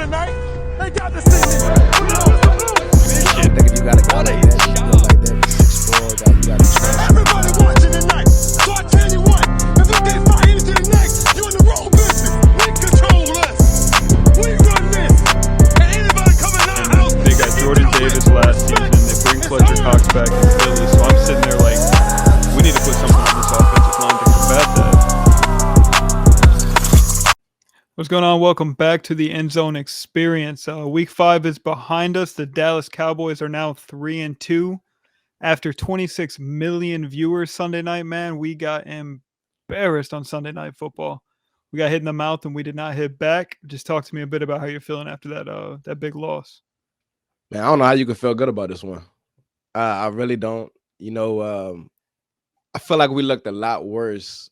tonight. They got to see me. I think if you got a guy like that, you know, like that, 6'4", guy, you got to trust. Everybody watching tonight. So I tell you what, if you can't fight into the next, you're in the wrong business. We control us. We run this. And anybody coming out of the house, they got Jordan Davis last season. They bring Fletcher Cox back from Philly. So I'm sitting there like, we need to put something on this offensive line to combat that. What's going on? Welcome back to the End Zone Experience. Week 5 is behind us. The Dallas Cowboys are now 3-2. After 26 million viewers Sunday night, man, we got embarrassed on Sunday Night Football. We got hit in the mouth and we did not hit back. Just talk to me a bit about how you're feeling after that big loss. Man, I don't know how you can feel good about this one. I really don't. You know, I feel like we looked a lot worse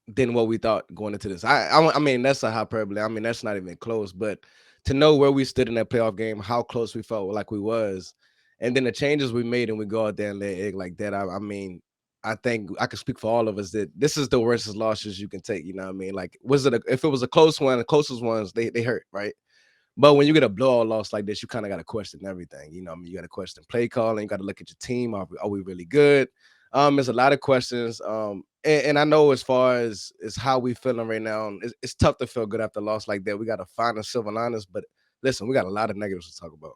than what we thought going into this. I mean, that's a hyperbole. I mean, that's not even close. But to know where we stood in that playoff game, how close we felt like we was, and then the changes we made and we go out there and lay egg like that. I mean, I think I can speak for all of us that this is the worst losses you can take. You know what I mean? Like, if it was a close one, the closest ones, they hurt, right? But when you get a blowout loss like this, you kind of got to question everything. You know what I mean? You got to question play calling. You got to look at your team. Are we really good? There's a lot of questions. And I know as far as how we feeling right now, it's tough to feel good after a loss like that. We got to find a silver linings, but listen, we got a lot of negatives to talk about.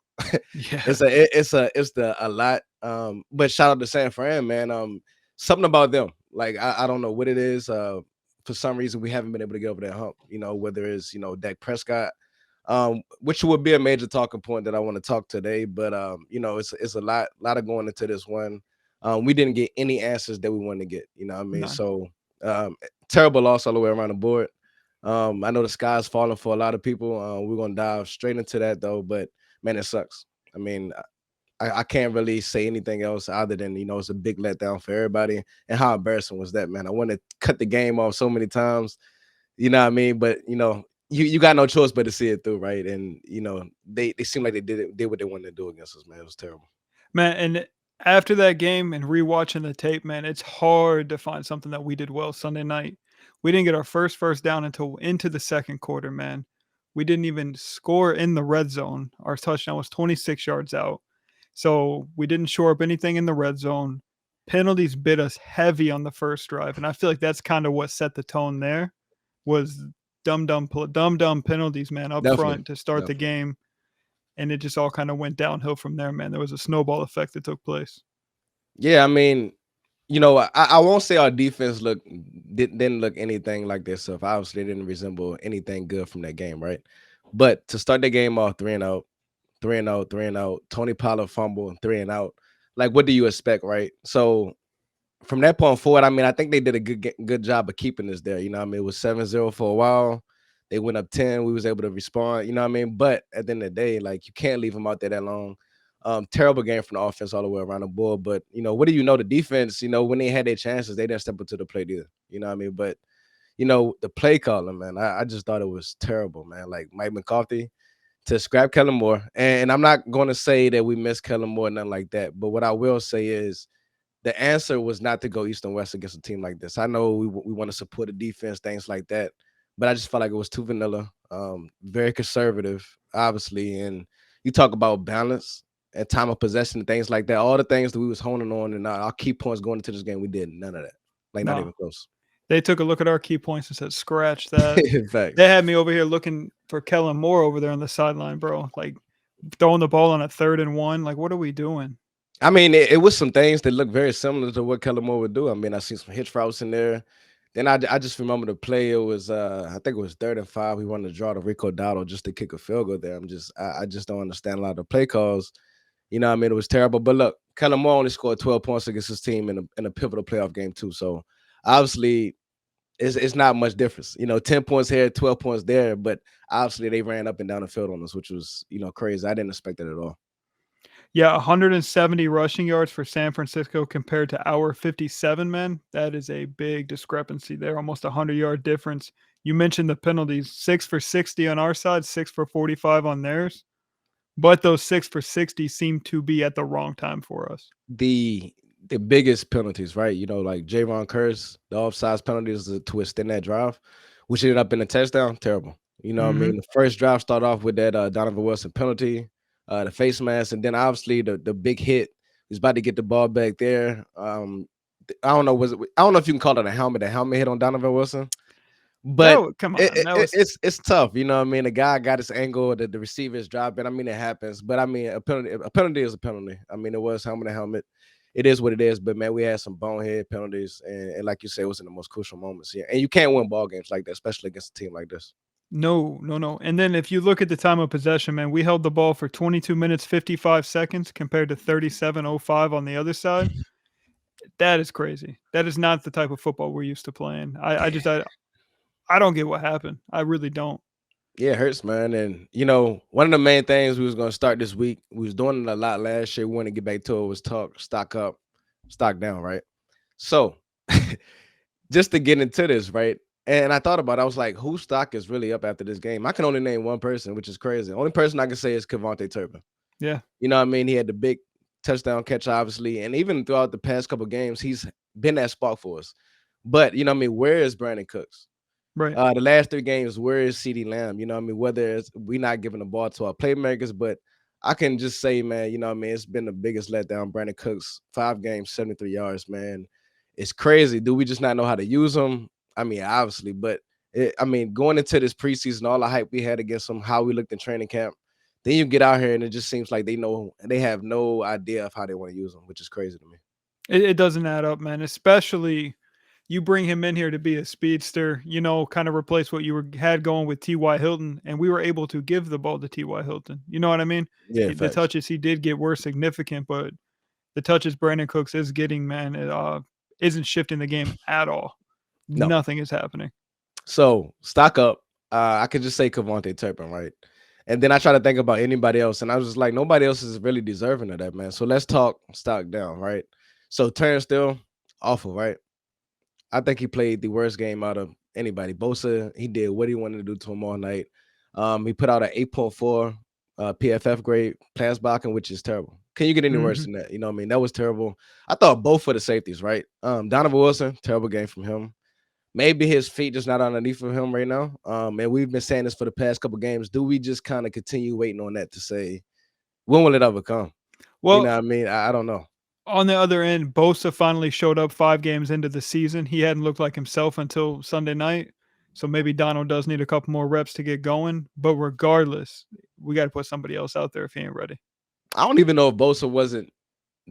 Yeah. It's a lot. But shout out to San Fran, man. Something about them, like I don't know what it is. For some reason, we haven't been able to get over that hump. You know, whether it's Dak Prescott, which would be a major talking point that I want to talk today. But it's a lot of going into this one. We didn't get any answers that we wanted to get. You know what I mean? None. So terrible loss all the way around the board. I know the sky's falling for a lot of people. We're gonna dive straight into that though. But man, it sucks. I mean, I can't really say anything else other than it's a big letdown for everybody. And how embarrassing was that, man? I want to cut the game off so many times. You know what I mean? But you got no choice but to see it through, right? And they seem like they did what they wanted to do against us, man. It was terrible. Man, and after that game and rewatching the tape, man, it's hard to find something that we did well Sunday night. We didn't get our first down until into the second quarter, man. We didn't even score in the red zone. Our touchdown was 26 yards out. So we didn't shore up anything in the red zone. Penalties bit us heavy on the first drive. And I feel like that's kind of what set the tone there was dumb penalties, man, up front to start the game. And it just all kind of went downhill from there, man. There was a snowball effect that took place. Yeah, I mean, I won't say our defense didn't look anything like their stuff. Obviously, it didn't resemble anything good from that game, right? But to start the game off 3-0, 3-0, 3-0, Tony Pollard fumble, 3-out. Like, what do you expect, right? So from that point forward, I mean, I think they did a good job of keeping us there. You know what I mean? It was 7-0 for a while. They went up 10. We was able to respond. You know what I mean? But at the end of the day, like, you can't leave them out there that long. Terrible game from the offense all the way around the board. But, what do you know? The defense, when they had their chances, they didn't step up to the plate either. You know what I mean? But, the play calling, man, I just thought it was terrible, man. Like, Mike McCarthy to scrap Kellen Moore. And I'm not going to say that we missed Kellen Moore, nothing like that. But what I will say is the answer was not to go east and west against a team like this. I know we want to support the defense, things like that. But I just felt like it was too vanilla, very conservative, obviously. And you talk about balance and time of possession and things like that. All the things that we was honing on and our key points going into this game, we did none of that. Like, not even close. They took a look at our key points and said, scratch that. In fact, they had me over here looking for Kellen Moore over there on the sideline, bro. Like, throwing the ball on a 3rd and 1. Like, what are we doing? I mean, it was some things that looked very similar to what Kellen Moore would do. I mean, I seen some hitch routes in there. Then I just remember the play. It was I think it was 3rd and 5. We wanted to draw to Rico Dowdle just to kick a field goal there. I just don't understand a lot of the play calls. You know what I mean? It was terrible. But look, Kellen Moore only scored 12 points against his team in a pivotal playoff game too. So obviously it's not much difference. 10 points here, 12 points there. But obviously they ran up and down the field on us, which was, crazy. I didn't expect it at all. Yeah, 170 rushing yards for San Francisco compared to our 57, man. That is a big discrepancy there, almost a 100-yard difference. You mentioned the penalties, 6 for 60 on our side, 6 for 45 on theirs. But those 6 for 60 seem to be at the wrong time for us. The biggest penalties, right? Like Javon Curse, the offsides penalties to extend that drive, which ended up in a touchdown. Terrible. You know what I Hmm. mean? The first drive started off with that Donovan Wilson penalty, the face mask, and then obviously the big hit. He's about to get the ball back there. I don't know, I don't know if you can call it a helmet hit on Donovan Wilson, but Come on, that was it's tough. You know what I mean? The guy got his angle, the receiver is dropping. I mean, it happens, but I mean, a penalty is a penalty. I mean, it was helmet to helmet. It is what it is, but man, we had some bonehead penalties, and like you said, it was in the most crucial moments. Yeah, and you can't win ball games like that, especially against a team like this. no, no, no. And then if you look at the time of possession, man, we held the ball for 22 minutes 55 seconds compared to 37:05 on the other side. That is crazy. That is not the type of football we're used to playing. I don't get what happened. I really don't. Yeah, it hurts, man. And one of the main things we was gonna start this week, we was doing it a lot last year. We want to get back to it, was talk stock up, stock down, right? So just to get into this, right? And I thought about it, I was like, whose stock is really up after this game? I can only name one person, which is crazy. The only person I can say is Kevontae Turpin. Yeah. You know what I mean? He had the big touchdown catch, obviously, and even throughout the past couple games, he's been that spark for us. But you know what I mean, where is Brandon Cooks? Right. The last three games, where is CD Lamb? You know what I mean? Whether it's we not giving the ball to our playmakers, but I can just say, man, you know what I mean? It's been the biggest letdown. Brandon Cooks, 5 games, 73 yards, man. It's crazy. Do we just not know how to use them? I mean, obviously, but I mean, going into this preseason, all the hype we had against them, how we looked in training camp, then you get out here and it just seems like they have no idea of how they want to use them, which is crazy to me. It doesn't add up, man. Especially you bring him in here to be a speedster, kind of replace what had going with T.Y. Hilton, and we were able to give the ball to T.Y. Hilton. You know what I mean? Yeah, The facts. touches he did get were significant, but the touches Brandon Cooks is getting, man, it isn't shifting the game at all. No. Nothing is happening. So stock up. I could just say Kevontae Turpin, right? And then I try to think about anybody else, and I was just like, nobody else is really deserving of that, man. So let's talk stock down, right? So Turnstile, awful, right? I think he played the worst game out of anybody. Bosa, he did what he wanted to do to him all night. He put out an 8.4 PFF grade, pass blocking, which is terrible. Can you get any worse Mhm. than that? You know what I mean? That was terrible. I thought both for the safeties, right? Donovan Wilson, terrible game from him. Maybe his feet just not underneath of him right now. And we've been saying this for the past couple games. Do we just kind of continue waiting on that to say when will it ever come? You know Well, what I mean? I don't know. on the other end, Bosa finally showed up 5 games into the season. He hadn't looked like himself until Sunday night. So maybe Donald does need a couple more reps to get going. But regardless, we got to put somebody else out there if he ain't ready. I don't even know if Bosa wasn't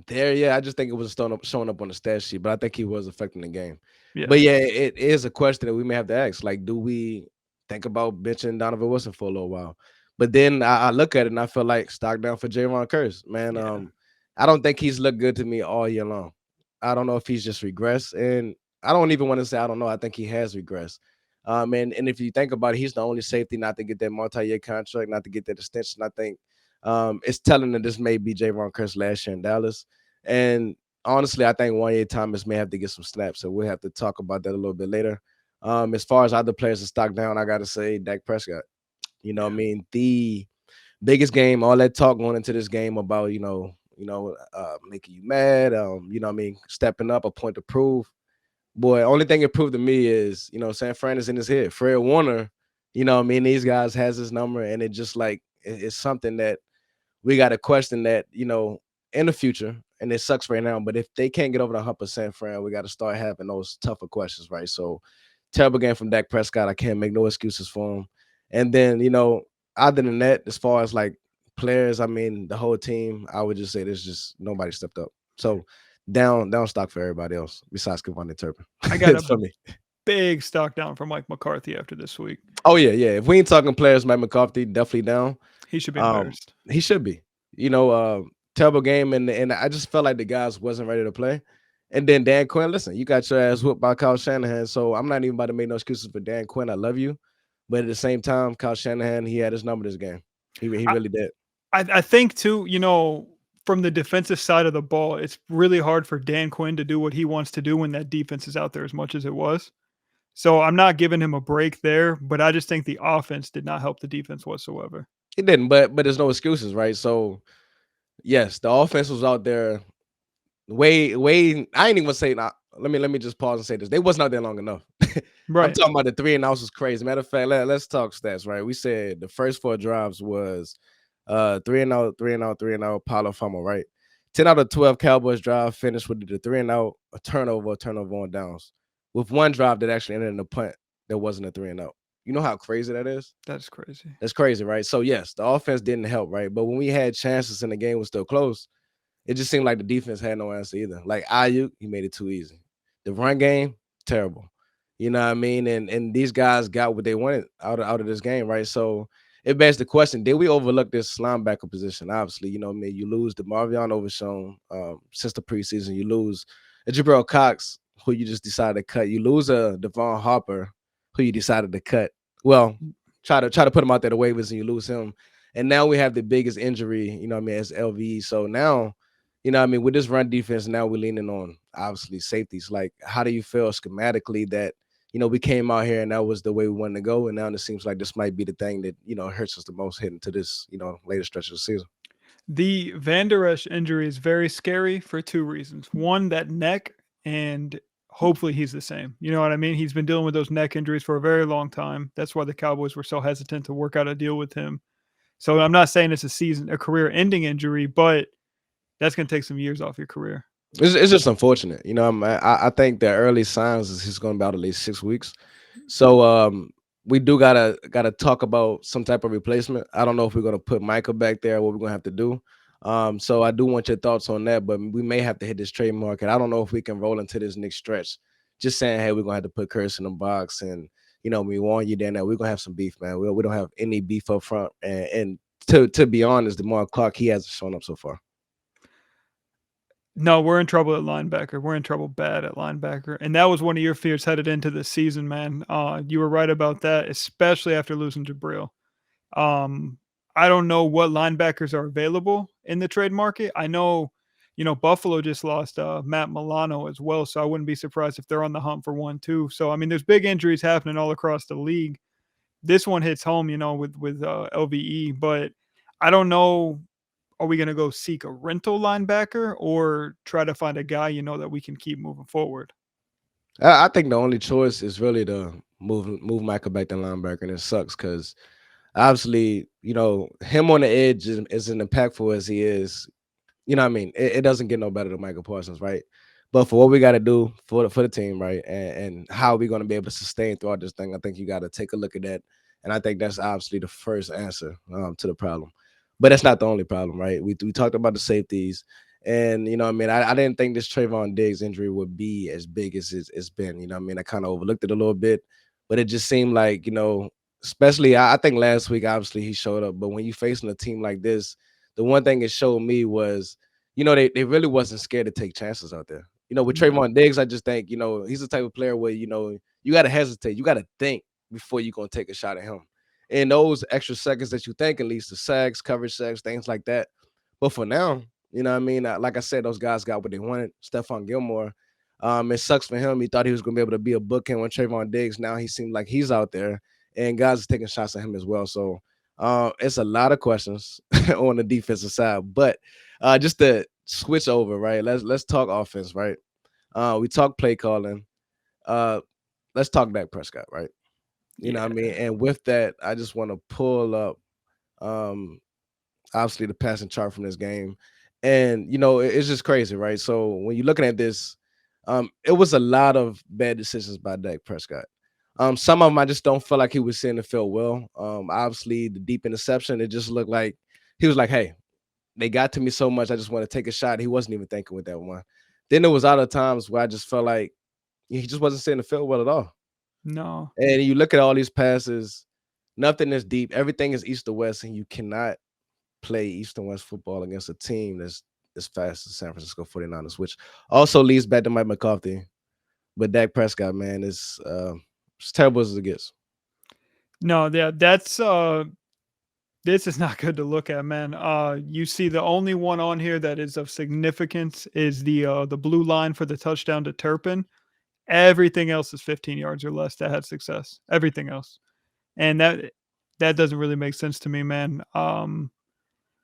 there. Yeah, I just think it was showing up on the stat sheet, but I think he was affecting the game. Yeah. But yeah, it is a question that we may have to ask. Like, do we think about benching Donovan Wilson for a little while? But then I look at it and I feel like stock down for Javon Curse, man. Yeah. I don't think he's looked good to me all year long. I don't know if he's just regressed, and I don't even want to say I don't know. I think he has regressed. And if you think about it, he's the only safety not to get that multi-year contract, not to get that extension. I think it's telling that this may be Javon Curse last year in Dallas. And honestly, I think Wanye Thomas may have to get some snaps, so we'll have to talk about that a little bit later. As far as other players to stock down, I got to say Dak Prescott. You know what I Yeah. mean? The biggest game, all that talk going into this game about, making you mad, you know what I mean, stepping up, a point to prove. Boy, only thing it proved to me is, San Fran is in his head. Fred Warner, you know what I mean, these guys has his number, and it just like it's something that we got to question that, in the future. And it sucks right now, but if they can't get over the hump of San Fran, we got to start having those tougher questions, right? So terrible game from Dak Prescott. I can't make no excuses for him. And then, other than that, as far as like players, I mean, the whole team, I would just say there's just nobody stepped up. So down stock for everybody else besides Kevon Turpin. I got a For me. big stock down for Mike McCarthy after this week. Oh yeah, yeah. If we ain't talking players, Mike McCarthy definitely down. He should be Um, embarrassed. he should be. Terrible game, and I just felt like the guys wasn't ready to play. And then Dan Quinn, listen, you got your ass whooped by Kyle Shanahan, so I'm not even about to make no excuses for Dan Quinn. I love you, but at the same time, Kyle Shanahan, he had his number this game. He I, really did. I think too, from the defensive side of the ball, it's really hard for Dan Quinn to do what he wants to do when that defense is out there as much as it was. So I'm not giving him a break there, but I just think the offense did not help the defense whatsoever. He didn't, but there's no excuses, right? So yes, the offense was out there. Way, I ain't even gonna say not let me just pause and say this. They wasn't out there long enough. I'm Right. talking about the 3 and outs was crazy. Matter of fact, let's talk stats, right? We said the first 4 drives was 3 and out, 3 and out, 3 and out, Paulo Famo, right? 10 out of 12 Cowboys drive finished with the 3 and out, a turnover on downs. With one drive that actually ended in a punt that wasn't a 3 and out. You know how crazy that is? That's crazy. That's crazy, right? So yes, the offense didn't help, right? But when we had chances and the game was still close, it just seemed like the defense had no answer either. Like Ayuk, he made it too easy. The run game, terrible. You know what I mean? And these guys got what they wanted out of this game, right? So it begs the question: did we overlook this linebacker position? Obviously, you know what I mean. You lose the Marvion Overshown since the preseason. You lose a Jabril Cox, who you just decided to cut. You lose a Devon Harper, who you decided to cut. Well, try to put him out there to waivers, and you lose him. And now we have the biggest injury, you know what I mean, as LVE. So now you know what I mean, with this run defense, now we're leaning on obviously safeties. Like, how do you feel schematically that, you know, we came out here and that was the way we wanted to go? And now it seems like this might be the thing that, you know, hurts us the most heading to this, you know, later stretch of the season. The Van Der Esch injury is very scary for two reasons. One, that neck, and hopefully he's the same. You know what I mean? He's been dealing with those neck injuries for a very long time. That's why the Cowboys were so hesitant to work out a deal with him. So I'm not saying it's a career-ending injury, but that's going to take some years off your career. It's just unfortunate. You know, I think the early signs is he's going to be out at least 6 weeks. So we do gotta talk about some type of replacement. I don't know if we're gonna put Michael back there, what we're gonna have to do. So I do want your thoughts on that, but we may have to hit this trade market. I don't know if we can roll into this next stretch. Just saying, hey, we're gonna have to put Curse in the box, and you know, we warn you then that we're gonna have some beef, man. We don't have any beef up front, and to be honest, DeMar Clark, he hasn't shown up so far. No, we're in trouble at linebacker. We're in trouble bad at linebacker. And that was one of your fears headed into the season, man. You were right about that, especially after losing Jabril. Um, I don't know what linebackers are available in the trade market. I know, Buffalo just lost Matt Milano as well, so I wouldn't be surprised if they're on the hunt for one too. So I mean, there's big injuries happening all across the league. This one hits home, with LVE, but I don't know. Are we going to go seek a rental linebacker or try to find a guy that we can keep moving forward? I think the only choice is really to move Michael back to linebacker, and it sucks because obviously, you know, him on the edge is as impactful as he is. You know what I mean? It doesn't get no better than Michael Parsons, right? But for what we got to do for the team, right, and how we're going to be able to sustain throughout this thing, I think you got to take a look at that, and I think that's obviously the first answer to the problem. But that's not the only problem, right? We talked about the safeties, and you know, what I mean, I didn't think this Trayvon Diggs injury would be as big as it's been. You know, what I mean, I kind of overlooked it a little bit, but it just seemed like especially I think last week, obviously he showed up, but when you facing a team like this, the one thing it showed me was, they really wasn't scared to take chances out there. You know, with Yeah. Trayvon Diggs, I just think, he's the type of player where, you got to hesitate. You got to think before you're going to take a shot at him. And those extra seconds that you think leads to sacks, coverage sacks, things like that. But for now, you know what I mean? Like I said, those guys got what they wanted. Stephon Gilmore, it sucks for him. He thought he was going to be able to be a bookend with Trayvon Diggs. Now he seemed like he's out there, and guys are taking shots at him as well. So it's a lot of questions on the defensive side. But just to switch over, right? Let's talk offense, right? We talk play calling. Let's talk Dak Prescott, right? You know Yeah. what I mean? And with that, I just want to pull up um obviously the passing chart from this game. And it's just crazy, right? So when you're looking at this, it was a lot of bad decisions by Dak Prescott. Some of them I just don't feel like he was seeing the field well. Obviously the deep interception, it just looked like he was like, hey, they got to me so much, I just want to take a shot. He wasn't even thinking with that one. Then there was other times where I just felt like he just wasn't seeing the field well at all. No. And you look at all these passes, nothing is deep. Everything is east to west, and you cannot play east and west football against a team that's as fast as San Francisco 49ers, which also leads back to Mike McCarthy. But Dak Prescott, man, is as terrible as it gets. No, yeah, this is not good to look at, man. You see the only one on here that is of significance is the blue line for the touchdown to Turpin. Everything else is 15 yards or less that had success. Everything else. And that doesn't really make sense to me, man.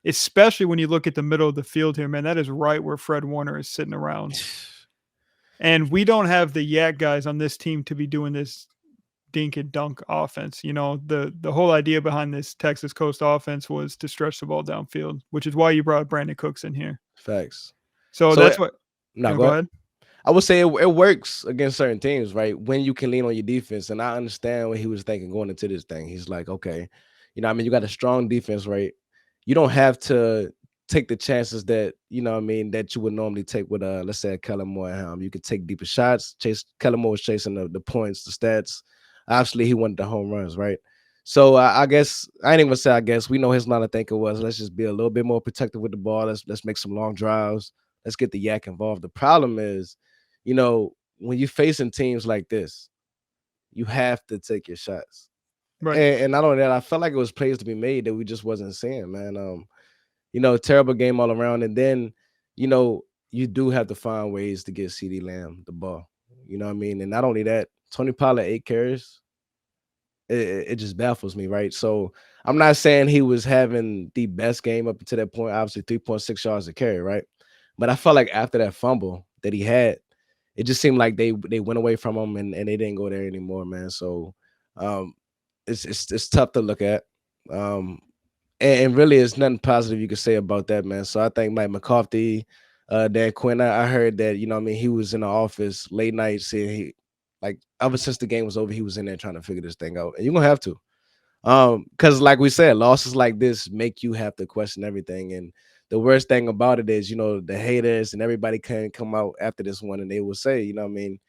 Especially when you look at the middle of the field here, man. That is right where Fred Warner is sitting around. And we don't have the yak guys on this team to be doing this dink and dunk offense. You know, the whole idea behind this Texas Coast offense was to stretch the ball downfield, which is why you brought Brandon Cooks in here. Facts. So So that's what. no, Yeah, go go ahead. ahead. I would say it works against certain teams, right? When you can lean on your defense. And I understand what he was thinking going into this thing. He's like, okay, I mean, you got a strong defense, right? You don't have to take the chances that, I mean, that you would normally take with let's say Kellen Moore at home. You could take deeper shots. Kellen Moore was chasing the points, the stats. Obviously, he wanted the home runs, right? So I guess I ain't even say I guess we know his line of thinking was let's just be a little bit more protective with the ball. Let's make some long drives. Let's get the yak involved. The problem is, when you're facing teams like this, you have to take your shots. Right. And not only that, I felt like it was plays to be made that we just wasn't seeing, man. Terrible game all around. And then, you do have to find ways to get CD Lamb the ball. You know what I mean? And not only that, Tony Pollard 8 carries. It just baffles me, right? So I'm not saying he was having the best game up to that point. Obviously, 3.6 yards a carry, right? But I felt like after that fumble that he had, it just seemed like they went away from him and they didn't go there anymore, man. So um, it's tough to look at. Um, and really, it's nothing positive you can say about that, man. So I think Mike McCarthy, Dan Quinn, I heard that, I mean, he was in the office late night saying like ever since the game was over, he was in there trying to figure this thing out. And you're gonna have to. Because like we said, losses like this make you have to question everything. And the worst thing about it is, the haters and everybody can come out after this one and they will say, what I mean,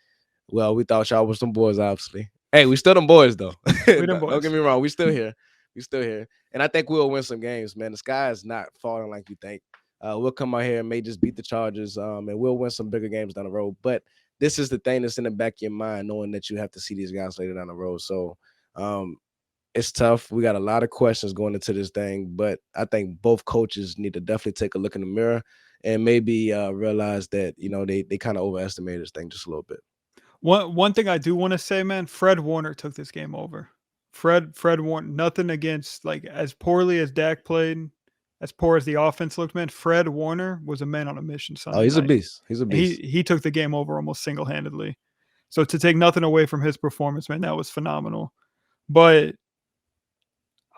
well, we thought y'all was some boys, obviously. Hey, we still them boys though. We them Don't get boys. me wrong, we still here. We still here. And I think we'll win some games, man. The sky is not falling like you think. We'll come out here and may just beat the Chargers, and we'll win some bigger games down the road. But this is the thing that's in the back of your mind, knowing that you have to see these guys later down the road. So um, it's tough. We got a lot of questions going into this thing, but I think both coaches need to definitely take a look in the mirror and maybe realize that they kind of overestimated this thing just a little bit. One thing I do want to say, man, Fred Warner took this game over. Fred Warner, nothing against, like, as poorly as Dak played, as poor as the offense looked, man. Fred Warner was a man on a mission Oh, Sunday he's a night. beast. He's a beast. He took the game over almost single handedly. So to take nothing away from his performance, man, that was phenomenal. But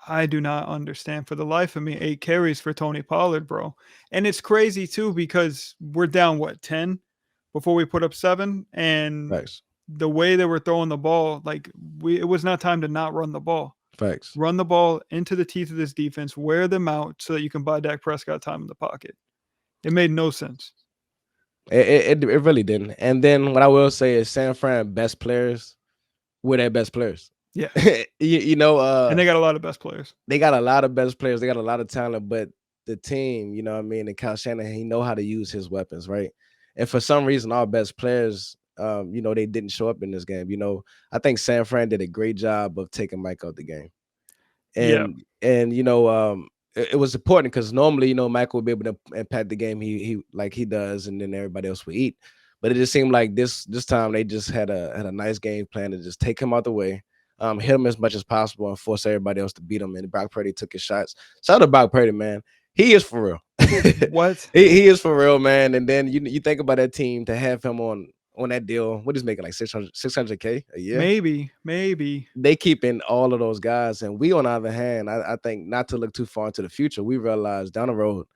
I do not understand for the life of me 8 carries for Tony Pollard, bro. And it's crazy too because we're down what 10 before we put up 7, and Facts. the way they were throwing the ball, like it was not time to not run the ball. Facts. Run the ball into the teeth of this defense, wear them out so that you can buy Dak Prescott time in the pocket. It made no sense. It really didn't. And then what I will say is San Fran best players were their best players. Yeah. And they got a lot of best players. They got a lot of best players. They got a lot of talent, but the team, you know what I mean, and Kyle Shanahan, he know how to use his weapons, right? And for some reason, our best players, they didn't show up in this game. I think San Fran did a great job of taking Mike out the game. Yeah. And it was important because normally, Michael would be able to impact the game he like he does, and then everybody else would eat. But it just seemed like this time they just had a nice game plan to just take him out the way, hit him as much as possible, and force everybody else to beat him. And Brock Purdy took his shots. Shout out to Brock Purdy, man. He is for real. What? He is for real, man. And then you think about that team to have him on that deal. What he's making, like 600K a year? Maybe. They keeping all of those guys. And we, on the other hand, I think not to look too far into the future, we realize down the road,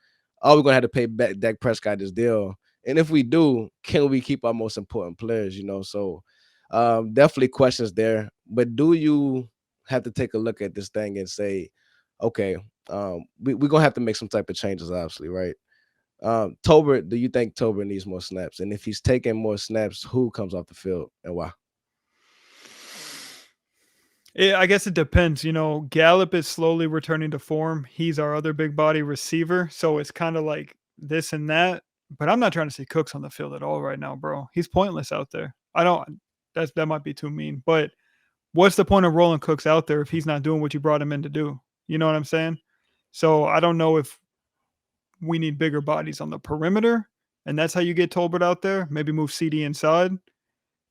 we're gonna have to pay back Dak Prescott this deal. And if we do, can we keep our most important players? So definitely questions there. But do you have to take a look at this thing and say, okay, we're gonna have to make some type of changes, obviously, right? Tolbert, do you think Tolbert needs more snaps? And if he's taking more snaps, who comes off the field and why? I guess it depends. Gallup is slowly returning to form. He's our other big body receiver. So it's kind of like this and that. But I'm not trying to see Cooks on the field at all right now, bro. He's pointless out there. That might be too mean. But what's the point of rolling Cooks out there if he's not doing what you brought him in to do? You know what I'm saying? So I don't know if we need bigger bodies on the perimeter. And that's how you get Tolbert out there. Maybe move CD inside,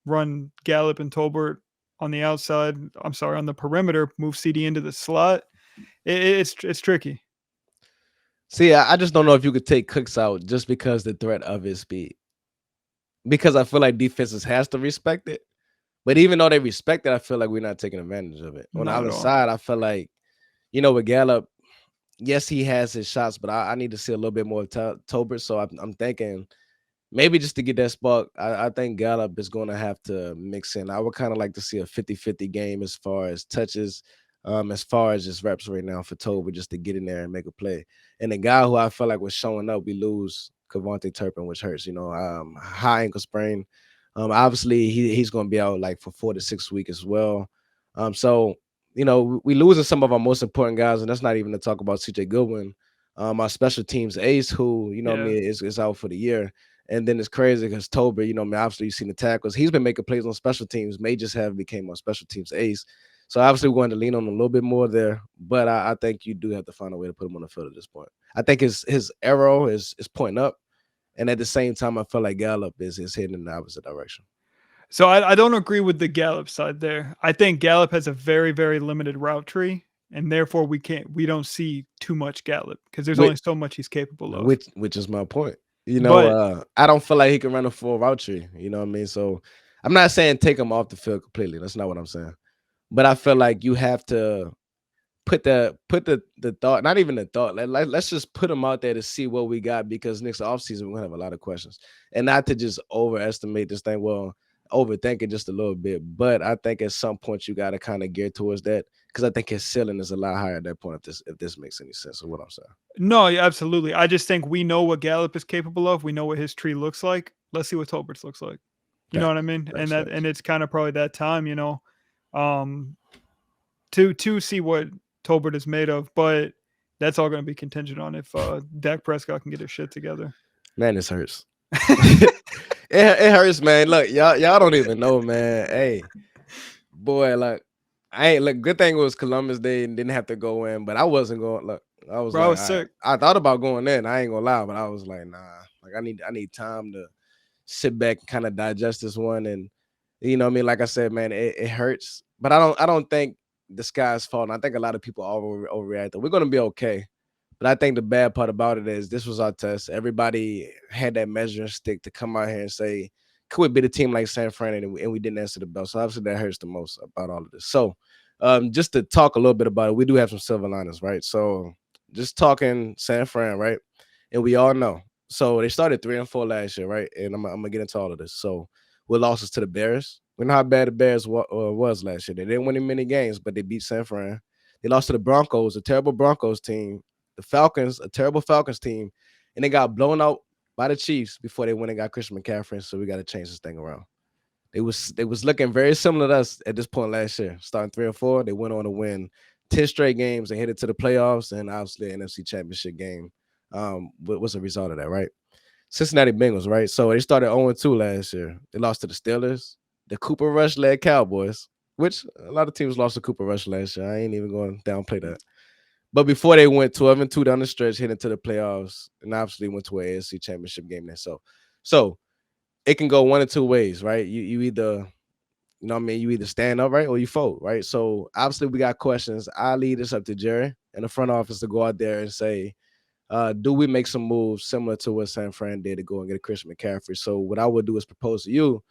run Gallup and Tolbert on the outside. I'm sorry, on the perimeter, move CD into the slot. It's tricky. See, I just don't know if you could take Cooks out just because the threat of his speed. because I feel like defenses has to respect it. But even though they respect it, I feel like we're not taking advantage of it. On the Not at other all. side, I feel like, with Gallup, yes, he has his shots, but I need to see a little bit more of Tolbert. So I'm thinking maybe just to get that spark, I think Gallup is going to have to mix in. I would kind of like to see a 50-50 game as far as touches, as far as just reps right now for Tolbert, just to get in there and make a play. And the guy who I feel like was showing up, we lose Cavante Turpin, which hurts, high ankle sprain. Obviously, he's going to be out like for 4 to 6 weeks as well. So, we losing some of our most important guys, and that's not even to talk about CJ Goodwin, our special teams ace, who, Yeah. is out for the year. And then it's crazy because Tober, obviously you've seen the tackles. He's been making plays on special teams, may just have became a special teams ace. So obviously we're going to lean on a little bit more there. But I think you do have to find a way to put him on the field at this point. I think his arrow is pointing up. And at the same time, I feel like Gallup is heading in the opposite direction. So I don't agree with the Gallup side there. I think Gallup has a very, very limited route tree, and therefore we don't see too much Gallup because there's only Which so much he's capable of. which is my point. But I don't feel like he can run a full route tree. You know what I mean? So I'm not saying take him off the field completely. That's not what I'm saying. But I feel like you have to put the thought, not even the thought. Let's just put them out there to see what we got, because next offseason we're gonna have a lot of questions. And not to just overestimate this thing, well, overthink it just a little bit. But I think at some point you gotta kind of gear towards that, because I think his ceiling is a lot higher at that point, if this makes any sense of what I'm saying. no, yeah, absolutely. I just think we know what Gallup is capable of. We know what his tree looks like. Let's see what Tolbert's looks like. You know what I Facts, mean? facts, And facts. it's kind of probably that time, um, to see what Tolbert is made of. But that's all going to be contingent on if Dak Prescott can get his shit together. Man, this hurts. It hurts, man. Look, y'all don't even know, man. Hey, boy, like I ain't look. Good thing it was Columbus Day and didn't have to go in, but I wasn't going. Look, I was Bro, I like, was sick. I thought about going in. I ain't gonna lie, but I was like, nah. Like I need time to sit back and kind of digest this one, and what I mean. Like I said, man, it hurts, but I don't think the sky's falling. I think a lot of people overreact. We're gonna be okay. But I think the bad part about it is this was our test. Everybody had that measuring stick to come out here and say, could we beat a team like San Fran? And we didn't answer the bell. So obviously that hurts the most about all of this. So just to talk a little bit about it, we do have some silver linings, right? So just talking San Fran, right? And we all know. So they started 3-4 last year, right? And I'm gonna get into all of this. So we losses to the Bears. We know how bad the Bears was last year. They didn't win in many games, but they beat San Fran. They lost to the Broncos, a terrible Broncos team, the Falcons, a terrible Falcons team, and they got blown out by the Chiefs before they went and got Christian McCaffrey. So we got to change this thing around. They was looking very similar to us at this point last year. Starting 3-4, they went on to win 10 straight games and headed to the playoffs, and obviously an NFC Championship game was a result of that, right? Cincinnati Bengals, right? So they started 0-2 last year. They lost to the Steelers, the Cooper Rush led Cowboys, which a lot of teams lost to Cooper Rush last year. I ain't even going to downplay that. But before they went 12-2 down the stretch, heading to the playoffs, and obviously went to an AFC Championship game there. So it can go one of two ways, right? You either, you either stand up, right, or you fold, right? So obviously we got questions. I lead this up to Jerry and the front office to go out there and say, do we make some moves similar to what San Fran did to go and get a Christian McCaffrey? So what I would do is propose to you,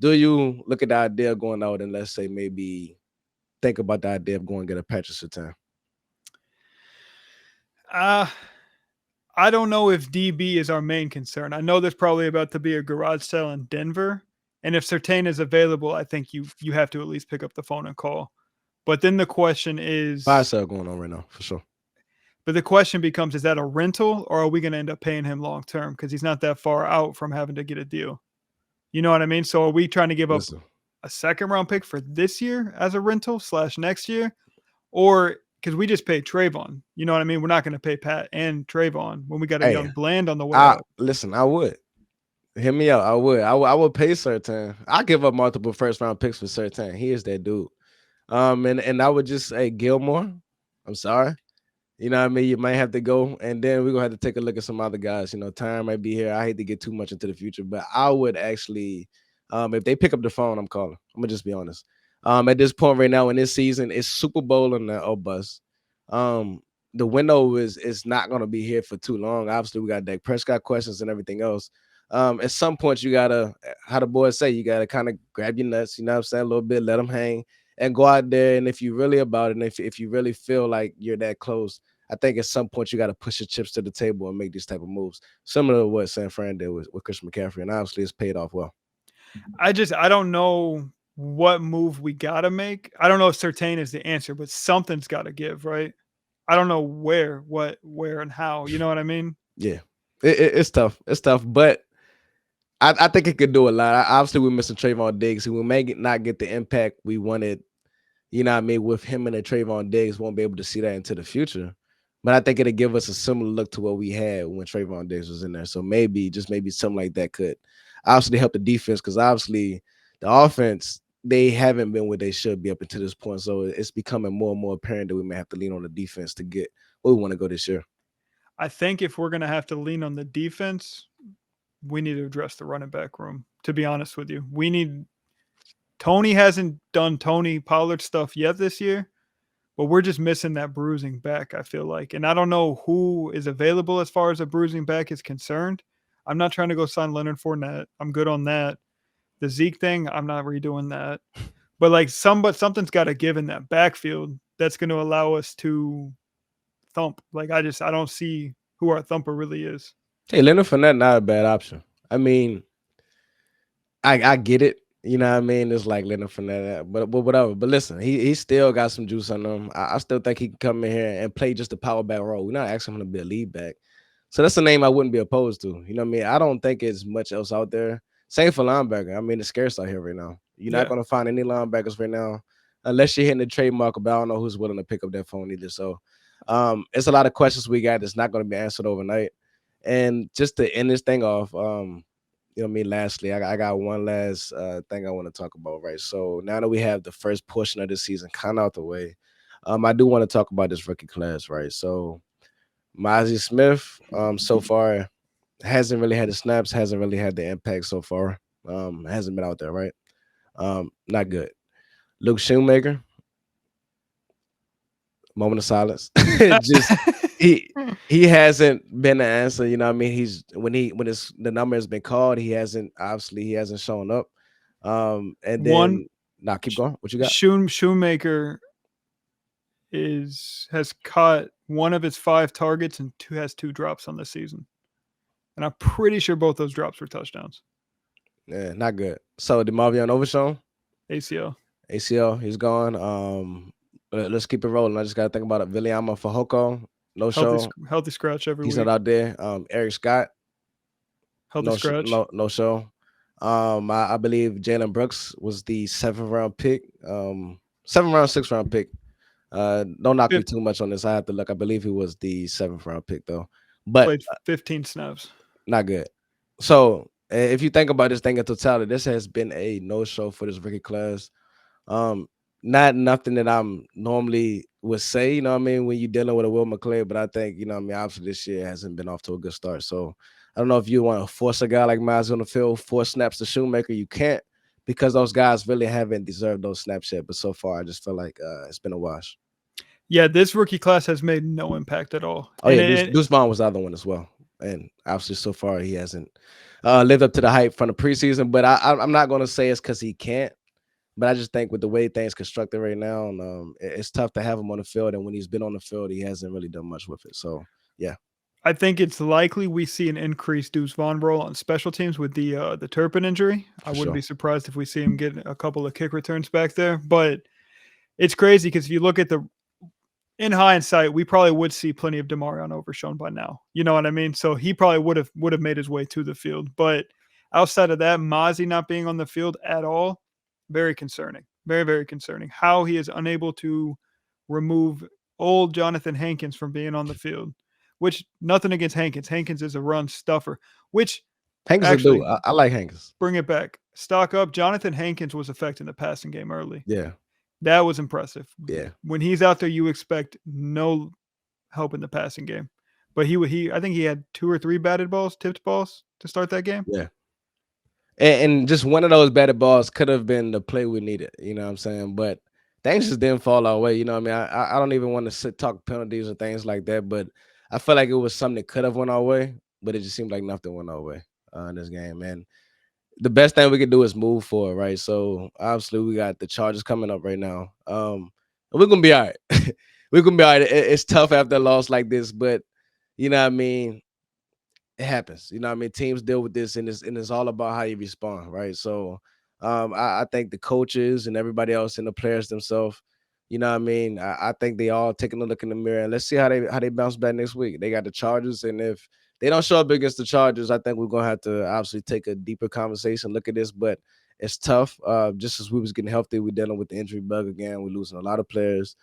do you look at the idea of going out and let's say maybe think about the idea of going and get a Patrick Surtain? Uh I don't know if DB is our main concern. I know there's probably about to be a garage sale in Denver, and if Certain is available, I think you have to at least pick up the phone and call. But then the question Fire is, sale going on right now for sure. but the question becomes: is that a rental, or are we going to end up paying him long term because he's not that far out from having to get a deal? You know what I mean? So are we trying to give up Listen, a second round pick for this year as a rental / next year, or because we just paid Trayvon? You know what I mean? We're not going to pay Pat and Trayvon when we got a hey, young Bland on the way I out. listen. I would hear me out. I would pay Surtain. I give up multiple first round picks for Surtain. He is that dude. And I would just say Gilmore. I'm sorry. You know what I mean? You might have to go, and then we're gonna have to take a look at some other guys. Time might be here. I hate to get too much into the future, but I would actually, if they pick up the phone, I'm calling. I'm gonna just be honest. At this point right now in this season, it's Super Bowl and or bust. Um, the window is not gonna be here for too long. Obviously, we got Dak Prescott questions and everything else. At some point you gotta, how the boys say, you gotta kind of grab your nuts, you know what I'm saying, a little bit, let them hang, and go out there. And if you really about it, and if you really feel like you're that close, I think at some point you got to push your chips to the table and make these type of moves, similar to what San Fran did with Christian McCaffrey, and obviously it's paid off well. I don't know what move we gotta make. I don't know if Certain is the answer, but something's got to give, right? I don't know where, what, where, and how. You know what I mean? Yeah, it's tough. It's tough, but I think it could do a lot. Obviously, we're missing Trayvon Diggs. We may not get the impact we wanted, you know what I mean, with him and the Trayvon Diggs. Won't be able to see that into the future. But I think it'll give us a similar look to what we had when Trayvon Diggs was in there. So maybe, just maybe something like that could obviously help the defense, because obviously the offense, they haven't been where they should be up until this point. So it's becoming more and more apparent that we may have to lean on the defense to get where we want to go this year. I think if we're gonna have to lean on the defense, we need to address the running back room. To be honest with you, we need. Tony hasn't done Tony Pollard stuff yet this year, but we're just missing that bruising back, I feel like. And I don't know who is available as far as a bruising back is concerned. I'm not trying to go sign Leonard Fournette. I'm good on that. The Zeke thing, I'm not redoing that. But like something's got to give in that backfield that's going to allow us to thump. Like I don't see who our thumper really is. Hey, Leonard Fournette, not a bad option. I mean, I get it. You know what I mean? It's like Leonard Fournette, but whatever. But listen, he still got some juice on him. I still think he can come in here and play just a power back role. We're not asking him to be a lead back. So that's a name I wouldn't be opposed to. You know what I mean? I don't think it's much else out there. Same for linebacker. I mean, it's scarce out here right now. You're not Yeah. going to find any linebackers right now unless you're hitting the trademark, but I don't know who's willing to pick up that phone either. So it's a lot of questions we got that's not going to be answered overnight. And just to end this thing off, you know what I mean? Lastly, I got one last thing I want to talk about, right? So now that we have the first portion of the season kind of out the way, I do want to talk about this rookie class, right? So Mozzie Smith, so far hasn't really had the snaps, hasn't really had the impact so far. Hasn't been out there, right? Not good. Luke Shoemaker, moment of silence. Just he hasn't been the answer. You know what I mean? He's when the number has been called, he hasn't shown up. And One then now keep going. What you got? Shoemaker has caught one of his 5 targets and has 2 drops on the season. And I'm pretty sure both those drops were touchdowns. Yeah, not good. So DeMarvion Overshown, ACL. he's gone. Let's keep it rolling. I just gotta think about it. Viliama Fahoko, no show. Healthy scratch every He's week. not out there. Eric Scott, Healthy scratch. no show. I believe Jalen Brooks was the 7th round pick. 7th round, 6th round pick. Don't knock me too much on this. I have to look. I believe he was the 7th round pick though. But played 15 snaps. Not good. So if you think about this thing in totality, this has been a no-show for this rookie class. Not nothing that I'm normally would say, you know what I mean, when you're dealing with a Will McClay, but I think, you know what I mean, obviously this year hasn't been off to a good start. So I don't know if you want to force a guy like Miles on the field, 4 snaps to Shoemaker. You can't, because those guys really haven't deserved those snaps yet. But so far, I just feel like it's been a wash. Yeah, this rookie class has made no impact at all. Oh, yeah, Deuce Vaughn was the other one as well. And obviously, so far, he hasn't lived up to the hype from the preseason. But I'm not going to say it's because he can't. But I just think with the way things constructed right now, it's tough to have him on the field. And when he's been on the field, he hasn't really done much with it. So, yeah. I think it's likely we see an increased Deuce Vaughn role on special teams with the Turpin injury. I wouldn't be surprised if we see him get a couple of kick returns back there. But it's crazy because if you look at in hindsight, we probably would see plenty of Demarion Overshown by now. You know what I mean? So he probably would have made his way to the field. But outside of that, Mozzie not being on the field at all, very concerning. Very, very concerning. How he is unable to remove old Jonathan Hankins from being on the field. Which, nothing against Hankins. Hankins is a run stuffer. Which Hankins actually, I like Hankins. Bring it back. Stock up. Jonathan Hankins was affecting the passing game early. Yeah. That was impressive. Yeah. When he's out there, you expect no help in the passing game. But I think he had 2 or 3 tipped balls to start that game. Yeah. And just one of those batted balls could have been the play we needed. You know what I'm saying? But things just didn't fall our way. You know what I mean? I don't even want to talk penalties or things like that. But I feel like it was something that could have went our way. But it just seemed like nothing went our way. in this game, man. The best thing we can do is move forward, right? So obviously we got the Chargers coming up right now. We're gonna be all right. We're gonna be all right. It's tough after a loss like this, but you know what I mean. It happens. You know what I mean? Teams deal with this, and it's all about how you respond, right? So I think the coaches and everybody else and the players themselves, you know what I mean? I think they all taking a look in the mirror and let's see how they bounce back next week. They got the Chargers, and if they don't show up against the Chargers, I think we're gonna have to obviously take a deeper conversation, look at this, but it's tough. Just as we was getting healthy, we're dealing with the injury bug again. We're losing a lot of players.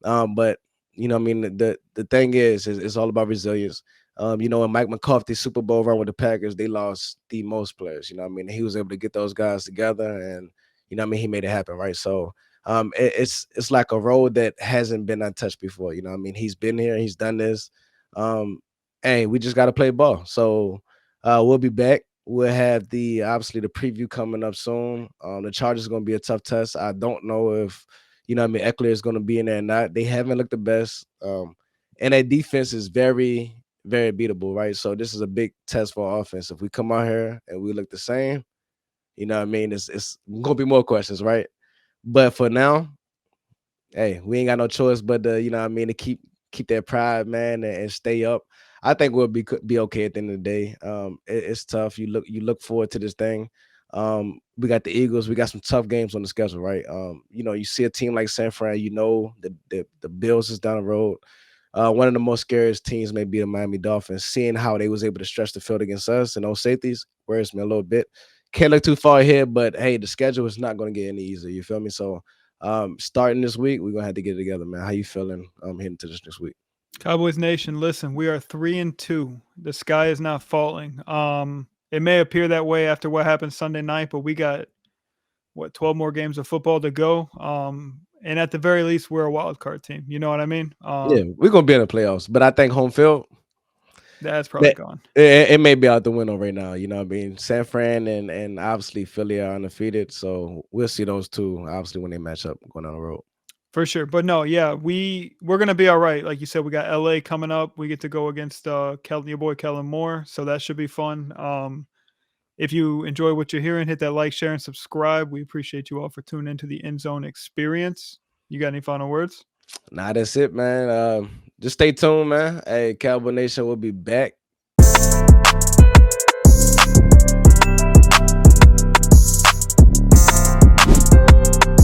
But you know, what I mean, the thing is it's all about resilience. You know, in Mike McCarthy's Super Bowl run with the Packers, they lost the most players. You know, what I mean, he was able to get those guys together, and you know, what I mean, he made it happen, right? So, it's like a road that hasn't been untouched before. You know, what I mean, he's been here, he's done this. Um, hey, we just got to play ball. So, we'll be back. We'll have the obviously the preview coming up soon. The Chargers are going to be a tough test. I don't know if you know, what I mean, Eckler is going to be in there or not. They haven't looked the best. And that defense is very, very beatable, right? So this is a big test for our offense. If we come out here and we look the same, you know what I mean? It's gonna be more questions, right? But for now, hey, we ain't got no choice but to, you know what I mean, to keep that pride, man, and stay up. I think we'll be okay at the end of the day. It's tough. You look forward to this thing. We got the Eagles. We got some tough games on the schedule, right? You know, you see a team like San Fran. You know, the Bills is down the road. One of the most scariest teams may be the Miami Dolphins. Seeing how they was able to stretch the field against us and those safeties worries me a little bit. Can't look too far ahead, but hey, the schedule is not going to get any easier. You feel me? So starting this week, we're gonna have to get it together, man. How you feeling heading to this next week? Cowboys Nation, listen, we are 3-2. The sky is not falling. It may appear that way after what happened Sunday night, but we got 12 more games of football to go. And at the very least, we're a wild card team. You know what I mean? Yeah, we're gonna be in the playoffs, but I think home field That's probably that gone. it may be out the window right now. You know what I mean? San Fran and obviously Philly are undefeated, so we'll see those two obviously when they match up going down the road. For sure. But no, yeah, we're gonna be all right. Like you said, we got LA coming up. We get to go against your boy Kellen Moore. So that should be fun. If you enjoy what you're hearing, hit that like, share, and subscribe. We appreciate you all for tuning into the End Zone Experience. You got any final words? Nah, that's it, man. Just stay tuned, man. Hey, Cowboy Nation will be back.